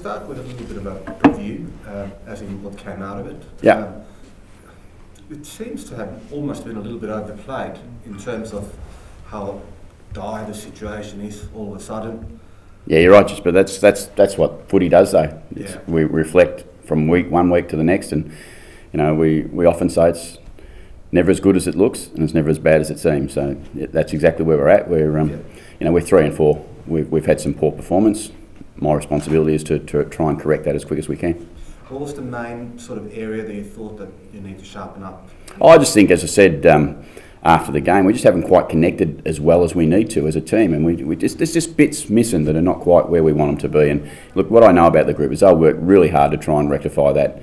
start with a little bit of a review, as in what came out of it. Yeah. It seems to have almost been a little bit overplayed in terms of how dire the situation is all of a sudden. Yeah, you're right, but that's what footy does, though. Yeah. We reflect from one week to the next, and we often say it's never as good as it looks, and it's never as bad as it seems. So that's exactly where we're at. We're we're 3 and 4. We've had some poor performance. My responsibility is to try and correct that as quick as we can. What was the main sort of area that you thought that you need to sharpen up? I just think, as I said after the game, we just haven't quite connected as well as we need to as a team, and there's just bits missing that are not quite where we want them to be. And look, what I know about the group is they'll work really hard to try and rectify that.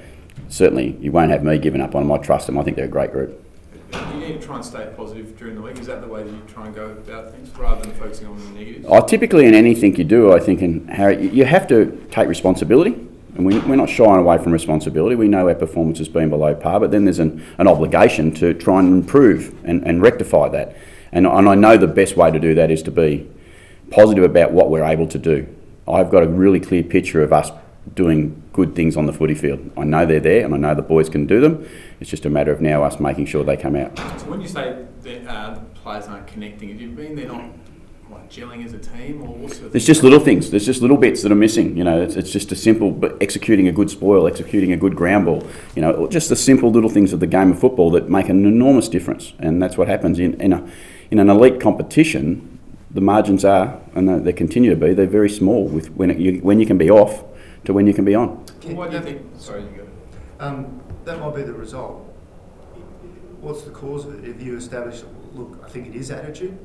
Certainly, you won't have me giving up on them. I trust them. I think they're a great group. You need to try and stay positive during the week. Is that the way that you try and go about things, rather than focusing on the negatives? Typically, in anything you do, I think, in Harry, you have to take responsibility. And we're not shying away from responsibility. We know our performance has been below par, but then there's an obligation to try and improve and rectify that. And I know the best way to do that is to be positive about what we're able to do. I've got a really clear picture of us doing good things on the footy field. I know they're there, and I know the boys can do them. It's just a matter of now us making sure they come out. So when you say that the players aren't connecting, have you mean they're not gelling as a team, or what sort of There's just little things. There's just little bits that are missing. It's just a simple, but executing a good spoil, executing a good ground ball. Just the simple little things of the game of football that make an enormous difference. And that's what happens in an elite competition. The margins are, and they continue to be, they're very small with when you can be off to when you can be on. Why do you think? Sorry, you go. That might be the result. What's the cause of it? If you establish, look, I think it is attitude,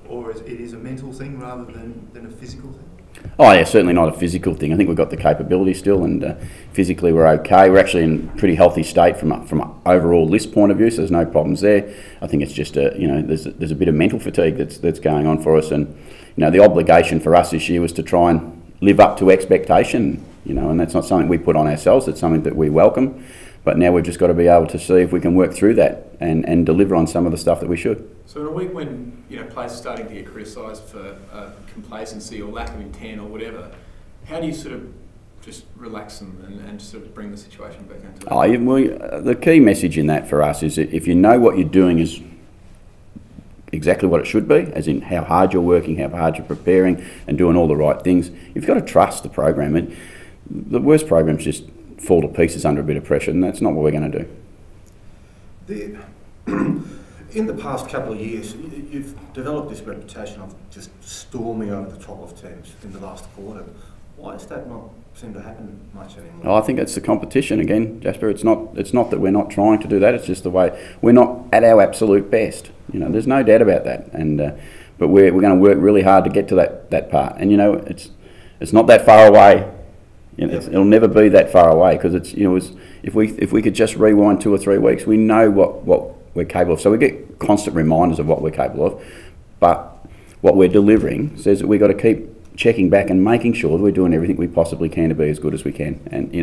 or it is a mental thing rather than a physical thing? Oh yeah, certainly not a physical thing. I think we've got the capability still, and physically we're okay. We're actually in a pretty healthy state from an overall list point of view, so there's no problems there. I think it's just there's a bit of mental fatigue that's going on for us, and the obligation for us this year was to try and live up to expectation, and that's not something we put on ourselves. It's something that we welcome. But now we've just got to be able to see if we can work through that and deliver on some of the stuff that we should. So in a week when players are starting to get criticised for complacency or lack of intent or whatever, how do you sort of just relax them and sort of bring the situation back into it? The key message in that for us is that if you know what you're doing is exactly what it should be, as in how hard you're working, how hard you're preparing and doing all the right things, you've got to trust the program. And the worst programs just fall to pieces under a bit of pressure, and that's not what we're going to do. In the past couple of years, you've developed this reputation of just storming over the top of teams in the last quarter. Why does that not seem to happen much anymore? I think it's the competition again, Jasper. It's not that we're not trying to do that. It's just the way we're not at our absolute best. There's no doubt about that. And but we're going to work really hard to get to that part. And it's not that far away. It'll never be that far away, because if we could just rewind 2 or 3 weeks, we know what we're capable of. So we get constant reminders of what we're capable of, but what we're delivering says that we've got to keep checking back and making sure that we're doing everything we possibly can to be as good as we can. And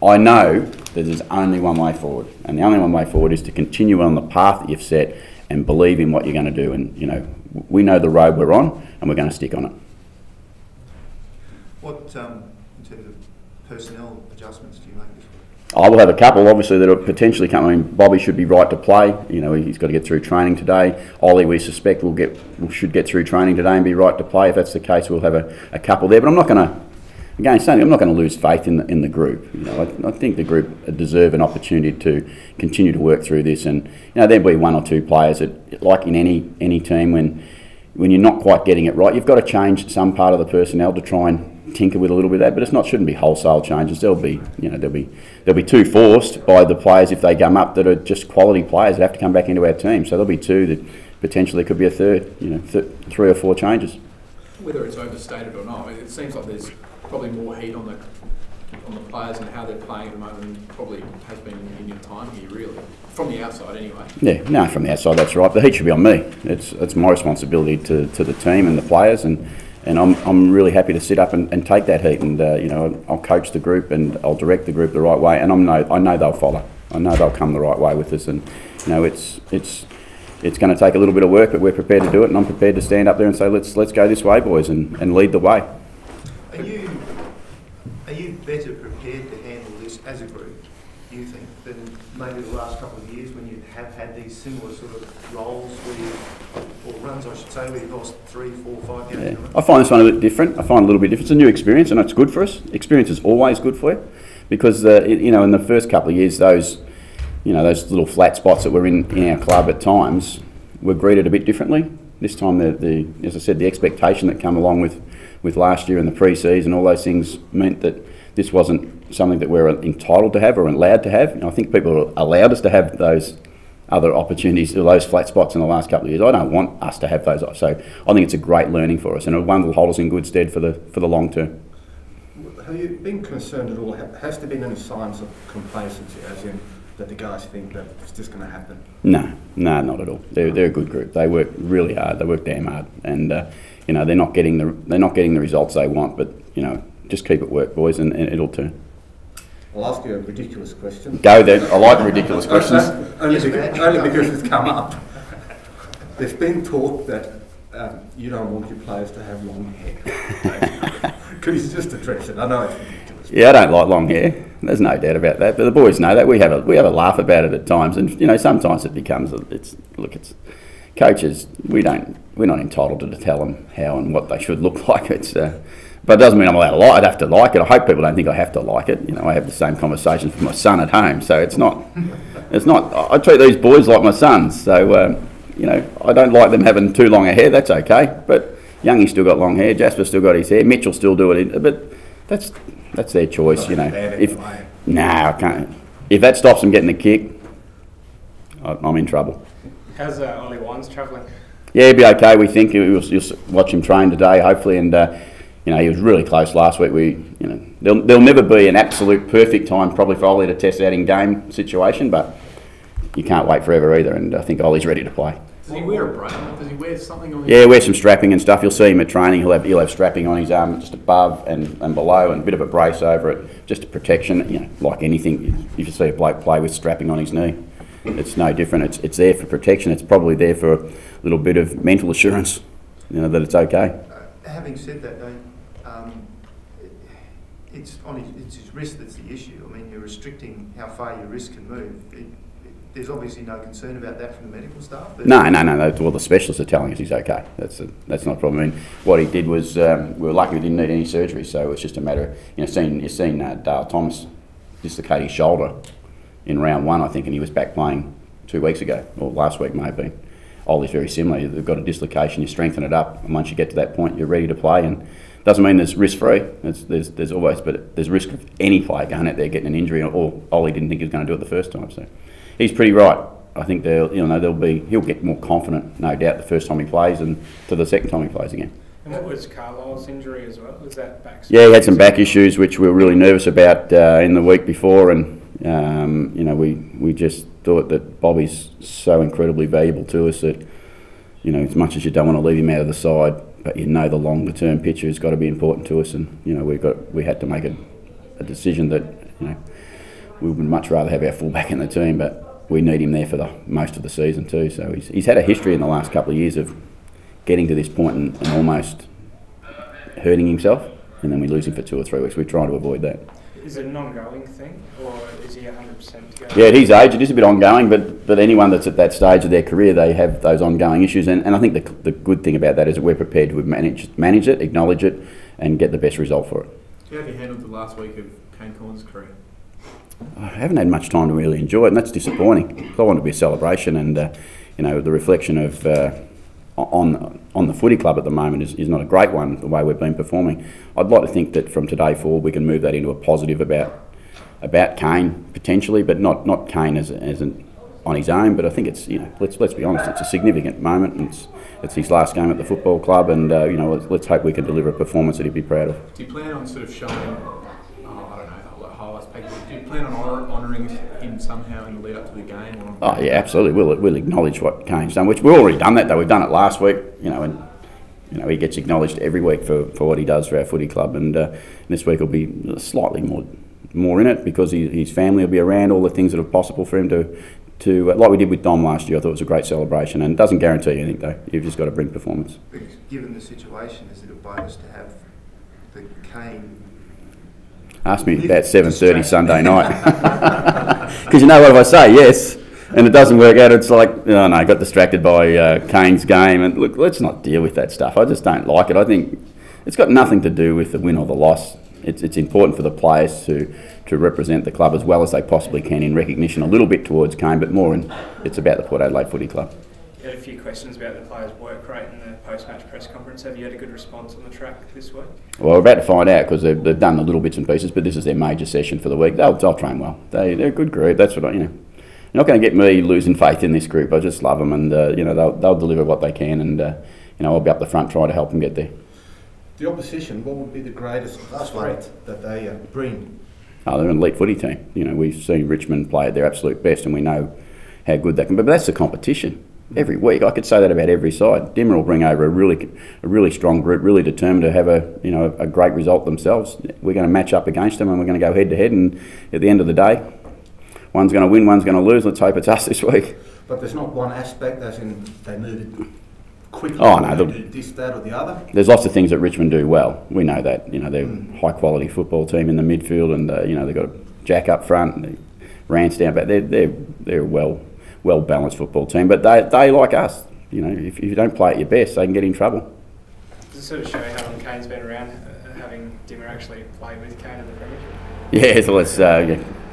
I know that there's only one way forward, and the only one way forward is to continue on the path that you've set and believe in what you're going to do. And we know the road we're on, and we're going to stick on it. What in terms of personnel adjustments do you make this week? I will have a couple, obviously, that are potentially coming. Bobby should be right to play. He's got to get through training today. Ollie, we suspect, should get through training today and be right to play. If that's the case, we'll have a couple there. But I'm not going to, again, I'm not going to lose faith in the group. I think the group deserve an opportunity to continue to work through this. And there'll be 1 or 2 players that, like in any team, when you're not quite getting it right, you've got to change some part of the personnel to try and tinker with a little bit of that, but shouldn't be wholesale changes. There'll be 2 forced by the players if they come up that are just quality players that have to come back into our team. So there'll be 2 that potentially could be a third, 3 or 4 changes. Whether it's overstated or not, it seems like there's probably more heat on the players and how they're playing at the moment than probably has been in your time here, really, from the outside anyway. Yeah, no, from the outside that's right. The heat should be on me. It's my responsibility to the team and the players, and I'm really happy to sit up and take that heat, and I'll coach the group and I'll direct the group the right way, and I know they'll follow. I know they'll come the right way with us, and it's going to take a little bit of work, but we're prepared to do it, and I'm prepared to stand up there and say let's go this way, boys, and lead the way. Are Are you better prepared to handle this as a group, you think, than maybe the last couple of years when you have had these similar sort of roles where you, or runs I should say, where you've lost 3, 4, 5 games in a row? I find this one a bit different. I find a little bit different. It's a new experience, and it's good for us. Experience is always good for you, because in the first couple of years, those little flat spots that were in our club at times were greeted a bit differently. This time, as I said, the expectation that came along with last year and the pre-season, all those things meant that this wasn't something that we're entitled to have or allowed to have. I think people allowed us to have those other opportunities, or those flat spots in the last couple of years. I don't want us to have those. So I think it's a great learning for us, and one will hold us in good stead for the long term. Have you been concerned at all? Has there been any signs of complacency, as in that the guys think that it's just going to happen? No, not at all. They're a good group. They work really hard. They work damn hard, and they're not getting the results they want. But just keep at work, boys, and it'll turn. I'll ask you a ridiculous question. Go then. I like ridiculous questions. Only because it's come up. There's been talk that you don't want your players to have long hair. Could you just address it? I know it's ridiculous. Yeah, I don't like long hair. There's no doubt about that. But the boys know that. We have a laugh about it at times, and sometimes it becomes it's coaches. We're not entitled to tell them how and what they should look like. But it doesn't mean I'm allowed to like it. I'd have to like it. I hope people don't think I have to like it. I have the same conversations with my son at home, so it's not. I treat these boys like my sons, so I don't like them having too long a hair. That's okay, but Youngie's still got long hair. Jasper's still got his hair. Mitchell still do it, but that's their choice. I can't. If that stops them getting a kick, I'm in trouble. How's Ollie Wines travelling? Yeah, he'll be okay. We think you'll watch him train today, hopefully, and. He was really close last week. There'll never be an absolute perfect time probably for Ollie to test out in game situation, but you can't wait forever either. And I think Ollie's ready to play. Does he wear a brace? Does he wear something on his? Yeah, wear some strapping and stuff. You'll see him at training. He'll have strapping on his arm just above and below, and a bit of a brace over it, just a protection. Like anything, if you see a bloke play with strapping on his knee, it's no different. It's there for protection. It's probably there for a little bit of mental assurance, that it's okay. Having said that, though. It's his wrist that's the issue. I mean, you're restricting how far your wrist can move. There's obviously no concern about that from the medical staff. No. Well, the specialists are telling us he's okay. That's not a problem. I mean, what he did was we were lucky we didn't need any surgery, so it's just a matter of you've seen Dale Thomas dislocate his shoulder in round 1, I think, and he was back playing 2 weeks ago, or last week may have been. Ollie's very similar. They've got a dislocation, you strengthen it up, and once you get to that point, you're ready to play. And doesn't mean there's risk-free. There's always, but there's risk of any player going out there getting an injury, or Ollie didn't think he was going to do it the first time. So he's pretty right. I think he'll get more confident, no doubt, the first time he plays, and to the second time he plays again. And what was Carlisle's injury as well? Was that back? Yeah, he had some back issues, which we were really nervous about in the week before, and we just thought that Bobby's so incredibly valuable to us that as much as you don't want to leave him out of the side. But the longer term picture has got to be important to us, and we had to make a decision that we would much rather have our fullback in the team, but we need him there for the most of the season too. So he's had a history in the last couple of years of getting to this point and almost hurting himself, and then we lose him for 2 or 3 weeks. We're trying to avoid that. Is it an ongoing thing, or is he 100% to go? Yeah, at his age, it is a bit ongoing, but anyone that's at that stage of their career, they have those ongoing issues. And I think the good thing about that is that we're prepared to manage it, acknowledge it, and get the best result for it. How have you handled the last week of Kane Corn's career? I haven't had much time to really enjoy it, and that's disappointing. I want it to be a celebration, and the reflection of on the footy club at the moment is not a great one, the way we've been performing. I'd like to think that from today forward we can move that into a positive about Kane potentially, but not Kane as on his own. But I think it's let's be honest, it's a significant moment. And it's his last game at the football club, and let's hope we can deliver a performance that he'd be proud of. Do you plan on sort of showing? Highlights package. Do you plan on honouring him somehow in the lead up to the game? Or? Oh yeah, absolutely. We'll acknowledge what Kane's done, which we've already done that though. We've done it last week, and he gets acknowledged every week for what he does for our footy club, and this week will be slightly more in it because his family will be around, all the things that are possible for him to like we did with Dom last year. I thought it was a great celebration, and it doesn't guarantee anything though. You've just got to bring performance. Given the situation, is it a bonus to have the Kane Ask me about 7:30 Sunday night. Because you know what, if I say yes and it doesn't work out, it's like, oh no, I got distracted by Kane's game. And look, let's not deal with that stuff. I just don't like it. I think it's got nothing to do with the win or the loss. It's important for the players to represent the club as well as they possibly can in recognition a little bit towards Kane, but more it's about the Port Adelaide Footy Club. You had a few questions about the players' work rate in the post-match press conference. Have you had a good response on the track this week? Well, we're about to find out because they've done the little bits and pieces, but this is their major session for the week. They'll train well. They're a good group. That's what you're not going to get me losing faith in this group. I just love them, and they'll deliver what they can, and I'll be up the front trying to help them get there. The opposition, what would be the greatest threat that they bring? Oh, they're an elite footy team. We've seen Richmond play at their absolute best, and we know how good that can be. But that's the competition. Every week, I could say that about every side. Dimmer will bring over a really strong group, really determined to have a great result themselves. We're going to match up against them, and we're going to go head to head. And at the end of the day, one's going to win, one's going to lose. Let's hope it's us this week. But there's not one aspect, as in they move it quickly. Oh no, do this, that, or the other. There's lots of things that Richmond do well. We know that. They're a high quality football team in the midfield, and they've got a Jack up front, and Rance down back. They're a well balanced football team, but they like us. If you don't play at your best, they can get in trouble. Does it sort of show how long Kane's been around, having Dimmer actually play with Kane in the Premiership? Yeah, so it's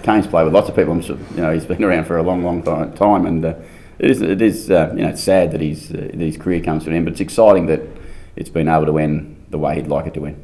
Kane's played with lots of people. I'm sure, he's been around for a long time, and it is it's sad that his career comes to an end, but it's exciting that it's been able to end the way he'd like it to end.